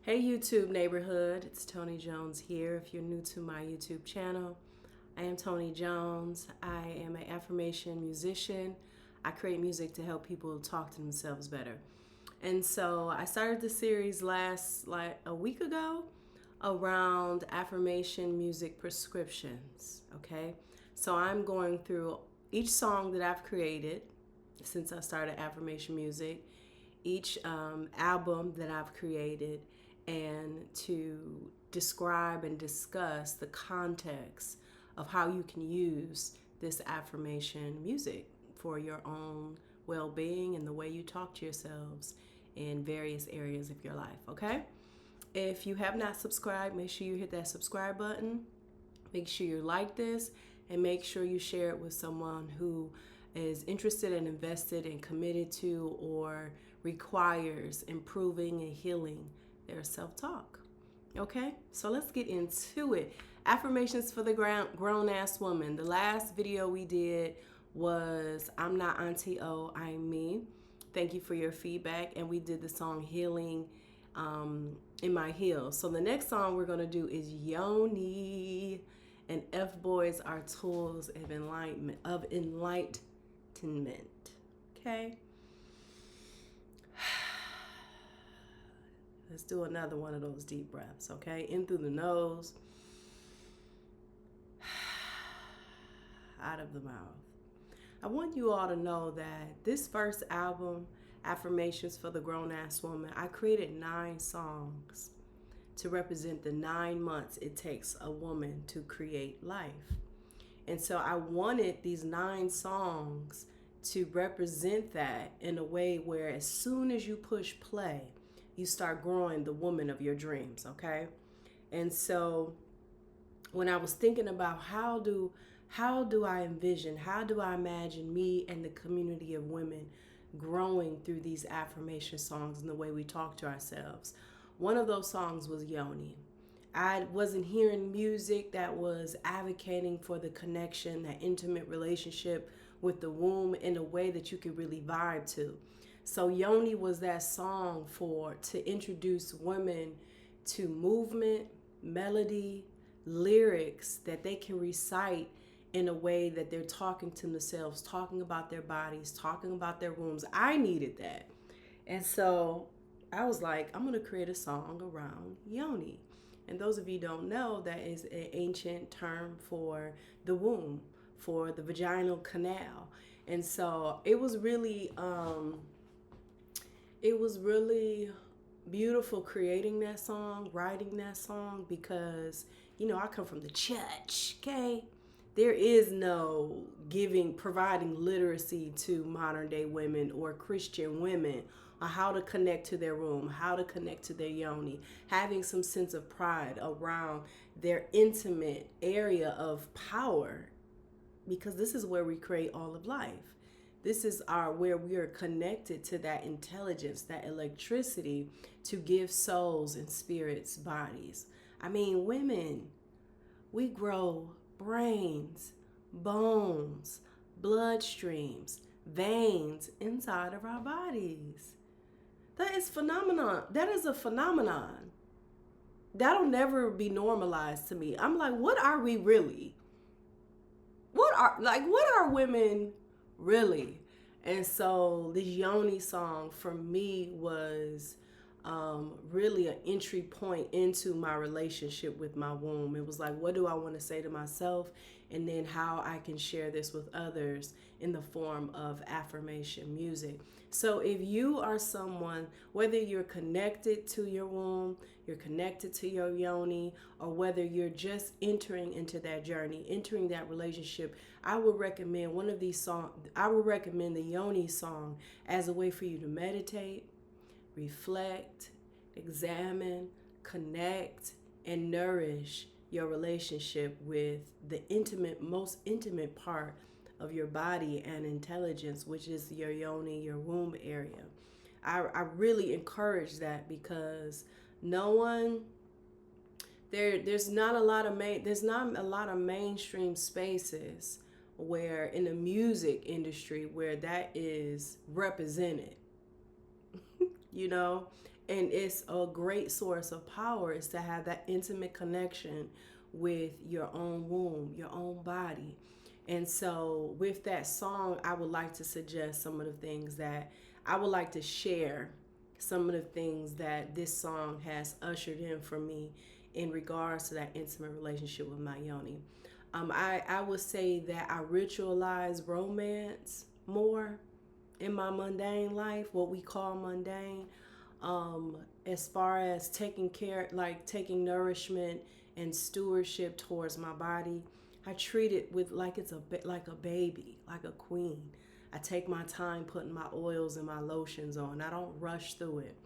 Hey YouTube neighborhood, it's Tony Jones here. If you're new to my YouTube channel, I am Tony Jones. I am an affirmation musician. I create music to help people talk to themselves better. And so I started the series like a week ago around affirmation music prescriptions. Okay, so I'm going through each song that I've created since I started affirmation music, each album that I've created, and to describe and discuss the context of how you can use this affirmation music for your own well being and the way you talk to yourselves in various areas of your life. Okay? If you have not subscribed, make sure you hit that subscribe button. Make sure you like this and make sure you share it with someone who is interested and invested and committed to or requires improving and healing their self-talk. Okay, so let's get into it. Affirmations for the grown-ass woman. The last video we did was I'm Not Auntie O, I'm Me. Thank you for your feedback. And we did the song Healing in My Heels. So the next song we're going to do is Yoni. And F-boys are tools of enlightenment. Okay? Let's do another one of those deep breaths, okay? In through the nose, out of the mouth. I want you all to know that this first album, Affirmations for the Grown-Ass Woman, I created 9 songs to represent the 9 months it takes a woman to create life. And so I wanted these 9 songs to represent that in a way where as soon as you push play, you start growing the woman of your dreams, okay? And so when I was thinking about how do I envision, how do I imagine me and the community of women growing through these affirmation songs and the way we talk to ourselves, one of those songs was Yoni. I wasn't hearing music that was advocating for the connection, that intimate relationship with the womb in a way that you could really vibe to. So Yoni was that song to introduce women to movement, melody, lyrics that they can recite in a way that they're talking to themselves, talking about their bodies, talking about their wombs. I needed that. And so I was like, I'm going to create a song around Yoni. And those of you who don't know, that is an ancient term for the womb, for the vaginal canal. And so it was really beautiful creating that song, writing that song, because, I come from the church, okay? There is no providing literacy to modern day women or Christian women on how to connect to their womb, how to connect to their yoni, having some sense of pride around their intimate area of power, because this is where we create all of life. This is where we are connected to that intelligence, that electricity to give souls and spirits bodies. I mean, women, we grow brains, bones, bloodstreams, veins inside of our bodies. That is phenomenon. That is a phenomenon. That'll never be normalized to me. I'm like, what are we really? What are women really? And so this Yoni song for me was really an entry point into my relationship with my womb. It was like, what do I want to say to myself? And then how I can share this with others in the form of affirmation music. So if you are someone, whether you're connected to your womb, you're connected to your yoni, or whether you're just entering into that journey, entering that relationship, I would recommend one of these songs. I would recommend the Yoni song as a way for you to meditate, reflect, examine, connect, and nourish your relationship with the most intimate part of your body and intelligence, which is your yoni, your womb area. I really encourage that, because there's not a lot of mainstream spaces where in the music industry where that is represented. And it's a great source of power is to have that intimate connection with your own womb, your own body. And so with that song, I would like to suggest some of the things that I would like to share, some of the things that this song has ushered in for me in regards to that intimate relationship with my yoni. I would say that I ritualize romance more in my mundane life, what we call mundane, as far as taking care, like taking nourishment and stewardship towards my body. I treat it with like it's like a baby, like a queen. I take my time putting my oils and my lotions on. I don't rush through it.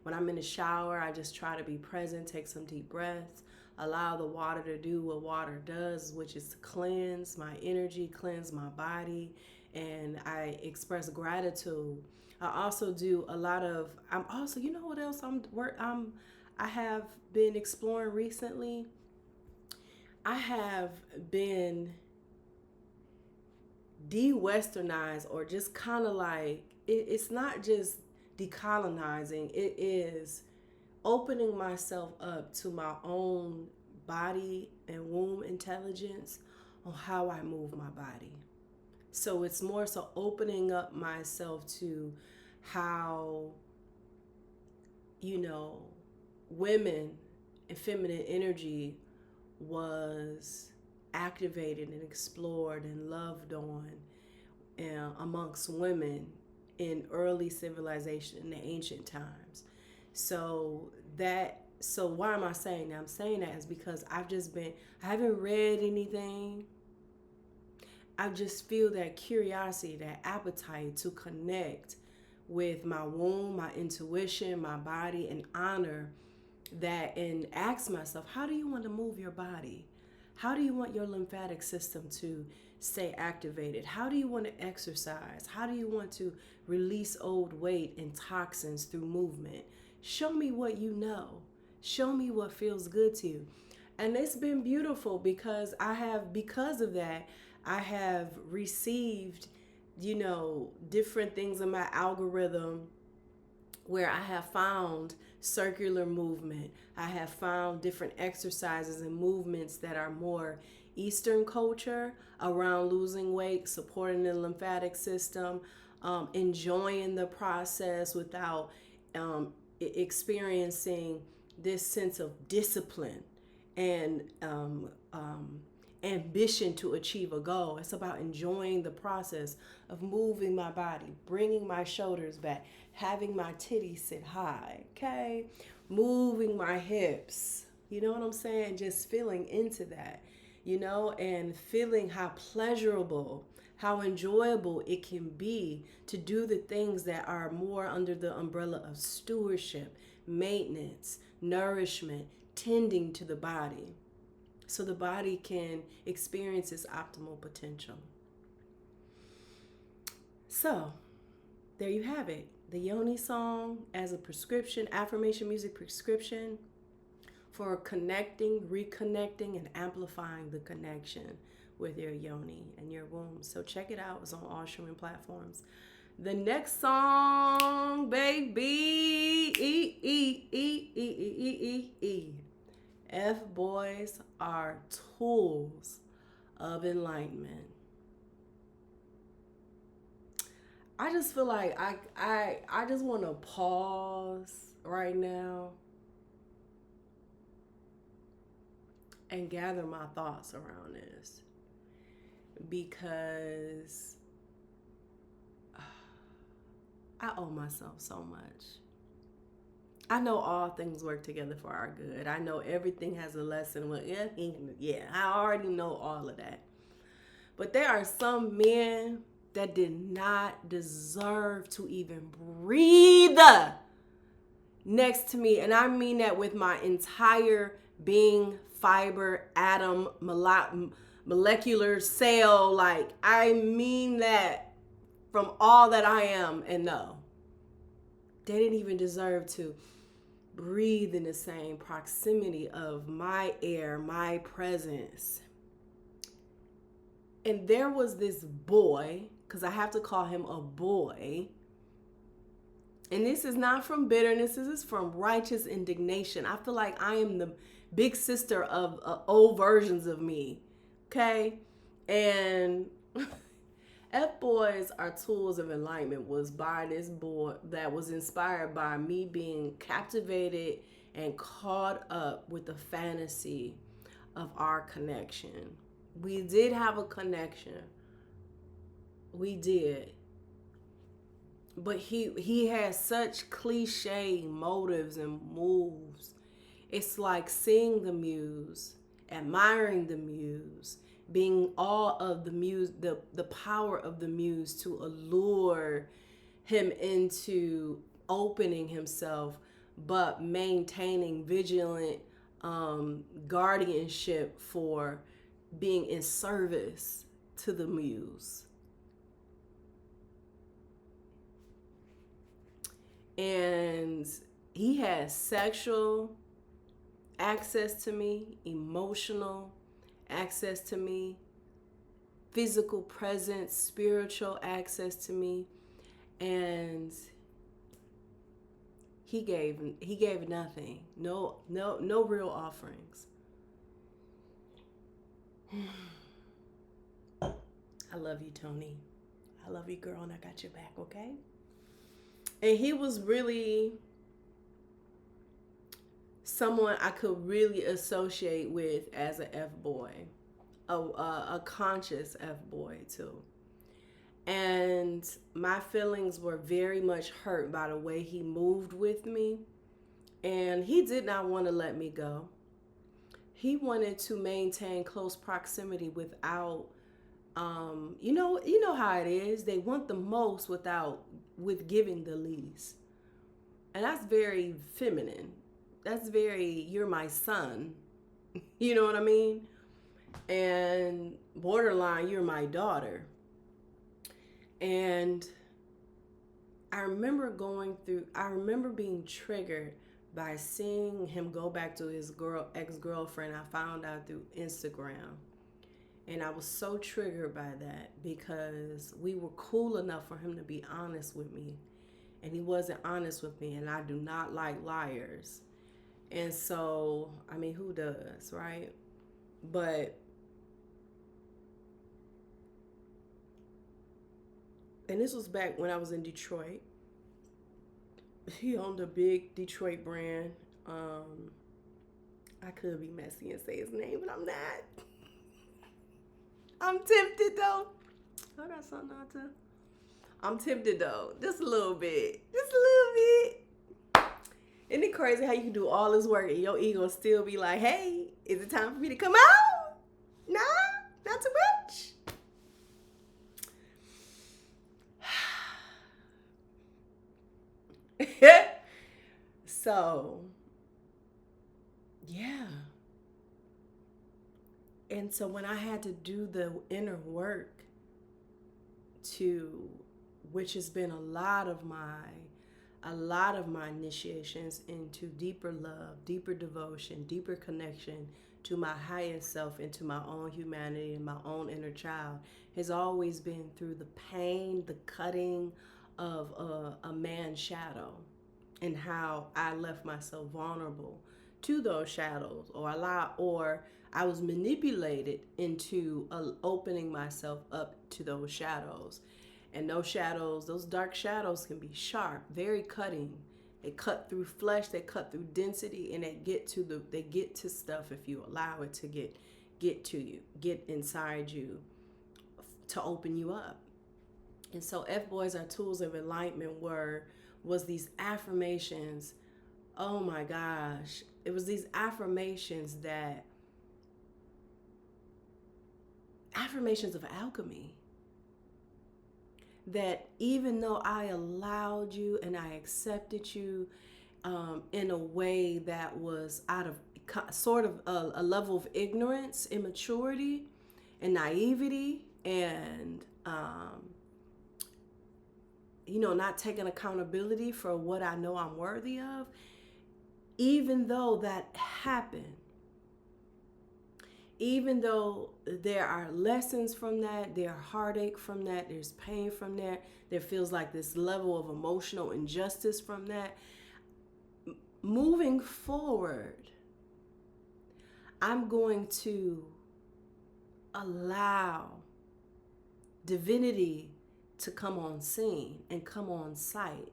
When I'm in the shower, I just try to be present, take some deep breaths, allow the water to do what water does, which is to cleanse my energy, cleanse my body, and I express gratitude. I also do a lot of. I'm also, you know what else I have been exploring recently. I have been de-westernized, or just kind of like it's not just decolonizing. It is opening myself up to my own body and womb intelligence on how I move my body. So it's more so opening up myself to how, you know, women and feminine energy was activated and explored and loved on amongst women in early civilization in the ancient times. So why am I saying that? I'm saying that is because I haven't read anything. I just feel that curiosity, that appetite to connect with my womb, my intuition, my body, and honor that, and ask myself, how do you want to move your body? How do you want your lymphatic system to stay activated? How do you want to exercise? How do you want to release old weight and toxins through movement? Show me what you know. Show me what feels good to you. And it's been beautiful because because of that, I have received, different things in my algorithm where I have found circular movement. I have found different exercises and movements that are more Eastern culture around losing weight, supporting the lymphatic system, enjoying the process without experiencing this sense of discipline and ambition to achieve a goal. It's about enjoying the process of moving my body, bringing my shoulders back, having my titties sit high, okay? Moving my hips. You know what I'm saying? Just feeling into that, and feeling how pleasurable, how enjoyable it can be to do the things that are more under the umbrella of stewardship, maintenance, nourishment, tending to the body, so the body can experience its optimal potential. So, there you have it. The Yoni song as a prescription, affirmation music prescription for connecting, reconnecting, and amplifying the connection with your yoni and your womb. So check it out. It's on all streaming platforms. The next song, baby, F boys are tools of enlightenment. I just feel like I just want to pause right now and gather my thoughts around this, because I owe myself so much. I know all things work together for our good. I know everything has a lesson. Well, yeah, I already know all of that. But there are some men that did not deserve to even breathe next to me. And I mean that with my entire being, fiber, atom, molecular cell. Like, I mean that from all that I am. And no, they didn't even deserve to breathe in the same proximity of my air, my presence. And there was this boy, because I have to call him a boy, And this is not from bitterness. This is from righteous indignation. I feel like I am the big sister of old versions of me. Okay? And F Boys Are Tools of Enlightenment was by this boy that was inspired by me being captivated and caught up with the fantasy of our connection. We did have a connection. We did. But he has such cliche motives and moves. It's like seeing the muse, admiring the muse, being awe of the muse, the power of the muse to allure him into opening himself, but maintaining vigilant guardianship for being in service to the muse. And he has sexual access to me, emotional access to me, physical presence, spiritual access to me, and he gave nothing, no real offerings. I love you, Tony. I love you, girl, and I got your back, okay? And he was really someone I could really associate with as an F-boy, a conscious F-boy too. And my feelings were very much hurt by the way he moved with me. And he did not want to let me go. He wanted to maintain close proximity without, you know how it is. They want the most with giving the least. And that's very feminine. That's very, you're my son. You know what I mean? And borderline, you're my daughter. And I remember being triggered by seeing him go back to his ex-girlfriend I found out through Instagram. And I was so triggered by that because we were cool enough for him to be honest with me. And he wasn't honest with me, and I do not like liars. And so, I mean, who does, right? But, and this was back when I was in Detroit. He owned a big Detroit brand. I could be messy and say his name, but I'm not. I'm tempted though. I got something out there. I'm tempted though, just a little bit. Isn't it crazy how you can do all this work and your ego still be like, hey, is it time for me to come out? Nah, not too much. So, yeah. And so when I had to do the inner work which has been a lot of my initiations into deeper love, deeper devotion, deeper connection to my highest self and to my own humanity and my own inner child, has always been through the pain, the cutting of a man's shadow, and how I left myself vulnerable to those shadows, or I was manipulated into opening myself up to those shadows. And those shadows, those dark shadows, can be sharp, very cutting. They cut through flesh, they cut through density, and they get to stuff if you allow it to get to you, get inside you, to open you up. And so F-Boys Are Tools of Enlightenment was these affirmations. Oh my gosh. It was these affirmations of alchemy. That even though I allowed you and I accepted you in a way that was out of sort of a level of ignorance, immaturity, and naivety, and not taking accountability for what I know I'm worthy of, even though that happened, even though there are lessons from that, there are heartache from that, there's pain from that, there feels like this level of emotional injustice from that, moving forward, I'm going to allow divinity to come on scene and come on sight,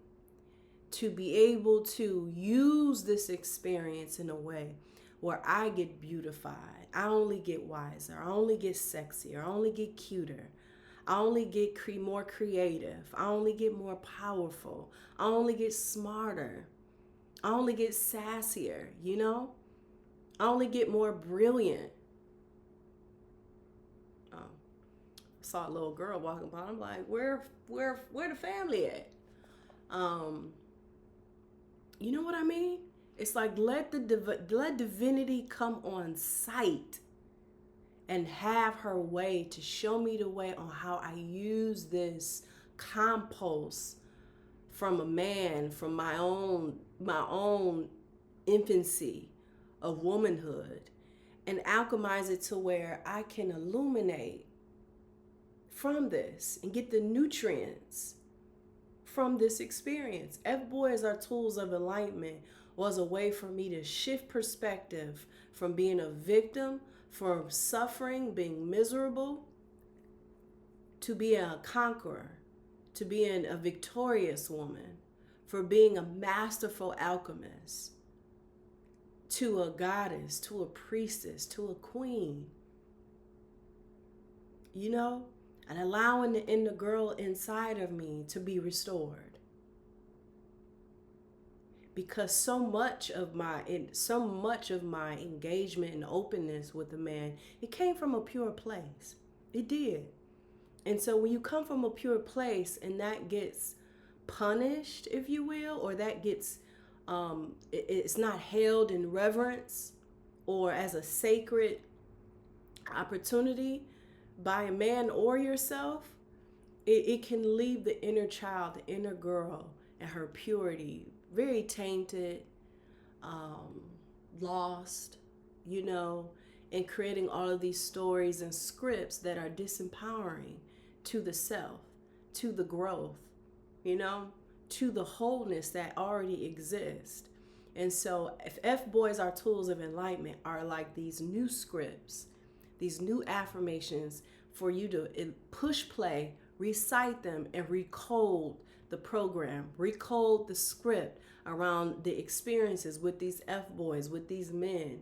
to be able to use this experience in a way where I get beautified, I only get wiser, I only get sexier, I only get cuter, I only get more creative, I only get more powerful, I only get smarter, I only get sassier, you know? I only get more brilliant. I saw a little girl walking by. I'm like, where the family at? You know what I mean? It's like let divinity come on sight and have her way to show me the way on how I use this compost from a man, from my own infancy of womanhood, and alchemize it to where I can illuminate from this and get the nutrients from this experience. F-boys are tools of enlightenment was a way for me to shift perspective from being a victim, from suffering, being miserable, to being a conqueror, to being a victorious woman, for being a masterful alchemist, to a goddess, to a priestess, to a queen. You know? And allowing the inner girl inside of me to be restored. Because so much of my engagement and openness with the man, it came from a pure place. It did. And so when you come from a pure place and that gets punished, if you will, or that gets it's not held in reverence or as a sacred opportunity by a man or yourself, it can leave the inner child, the inner girl, and her purity very tainted, lost, you know, and creating all of these stories and scripts that are disempowering to the self, to the growth, you know, to the wholeness that already exists. And so if F-boys are tools of enlightenment are like these new scripts, these new affirmations for you to push play, recite them, and recode the program, recode the script around the experiences with these F-boys, with these men,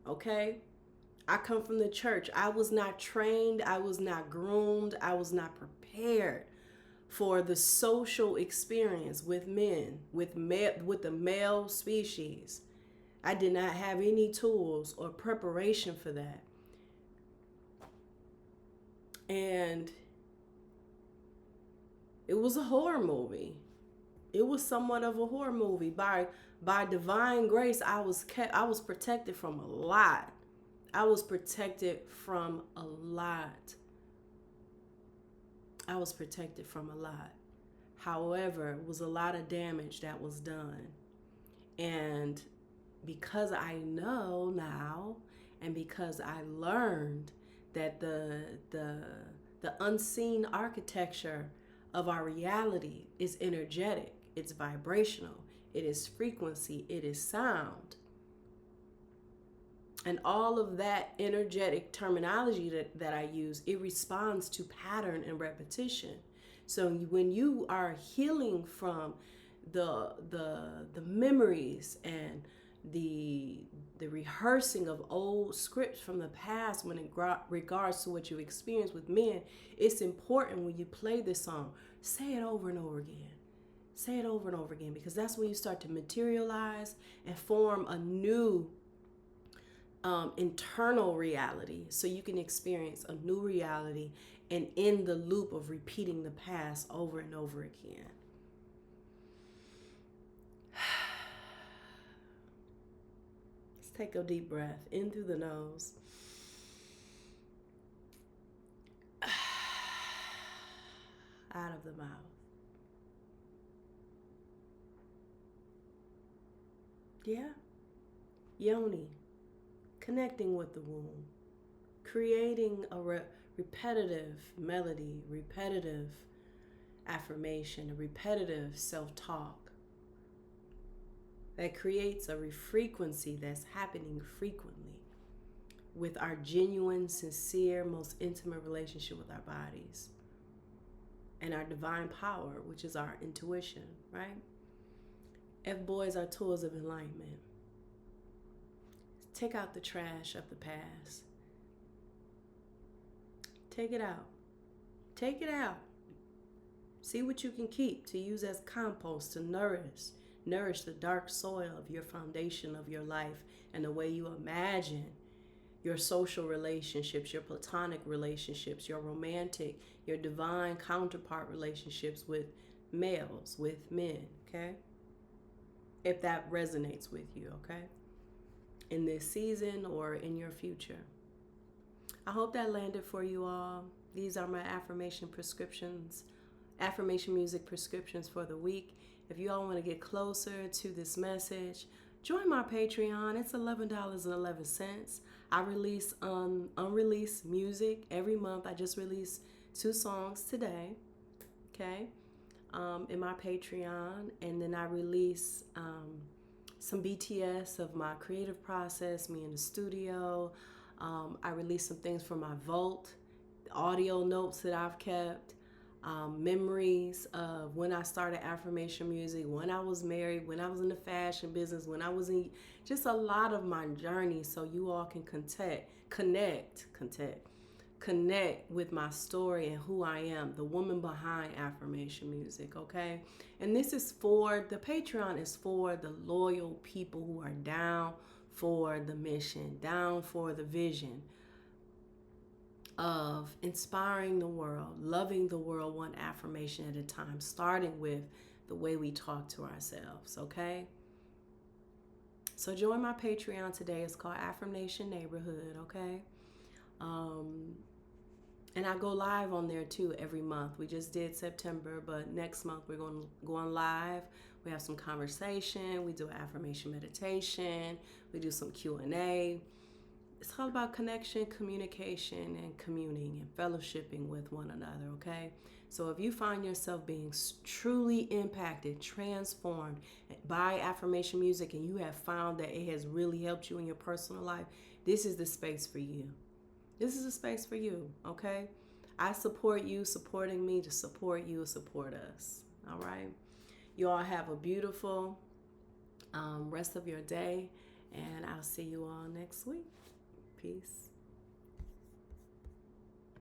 okay? I come from the church. I was not trained. I was not groomed. I was not prepared for the social experience with men, with the male species. I did not have any tools or preparation for that. And it was a horror movie. It was somewhat of a horror movie. By divine grace, I was protected from a lot. I was protected from a lot. I was protected from a lot. However, it was a lot of damage that was done. And because I know now, and because I learned that the unseen architecture of our reality is energetic, it's vibrational, it is frequency, it is sound. And all of that energetic terminology that I use, it responds to pattern and repetition. So when you are healing from the memories and the rehearsing of old scripts from the past when in regards to what you experience with men, it's important when you play this song, say it over and over again. Say it over and over again, because that's when you start to materialize and form a new internal reality, so you can experience a new reality and in the loop of repeating the past over and over again. Let's take a deep breath in through the nose. Out of the mouth. Yeah. Yoni. Connecting with the womb. creating a repetitive melody, repetitive affirmation, a repetitive self-talk that creates a frequency that's happening frequently with our genuine, sincere, most intimate relationship with our bodies and our divine power, which is our intuition, right? F boys are tools of enlightenment. Take out the trash of the past. Take it out. Take it out. See what you can keep to use as compost to nourish the dark soil of your foundation of your life and the way you imagine your social relationships, your platonic relationships, your romantic, your divine counterpart relationships with males, with men, okay? If that resonates with you, okay? In this season or in your future. I hope that landed for you all. These are my affirmation prescriptions, affirmation music prescriptions for the week. If you all want to get closer to this message, join my Patreon. It's $11.11. I release unreleased music every month. I just released 2 songs today, okay, in my Patreon. And then I release some BTS of my creative process, me in the studio. I release some things from my vault, audio notes that I've kept, memories of when I started affirmation music, when I was married, when I was in the fashion business, when I was in just a lot of my journey, so you all can connect with my story and who I am, the woman behind affirmation music, okay? And this is the Patreon is for the loyal people who are down for the mission, down for the vision of inspiring the world, loving the world one affirmation at a time, starting with the way we talk to ourselves, okay? So join my Patreon today. It's called Affirmation Neighborhood, okay? And I go live on there too every month. We just did September, but next month we're going to go on live. We have some conversation. We do affirmation meditation. We do some Q&A. It's all about connection, communication, and communing and fellowshipping with one another, okay? So if you find yourself being truly impacted, transformed by affirmation music, and you have found that it has really helped you in your personal life, this is the space for you. This is a space for you, okay? I support you, supporting me to support you, support us, all right? You all have a beautiful rest of your day, and I'll see you all next week. Peace.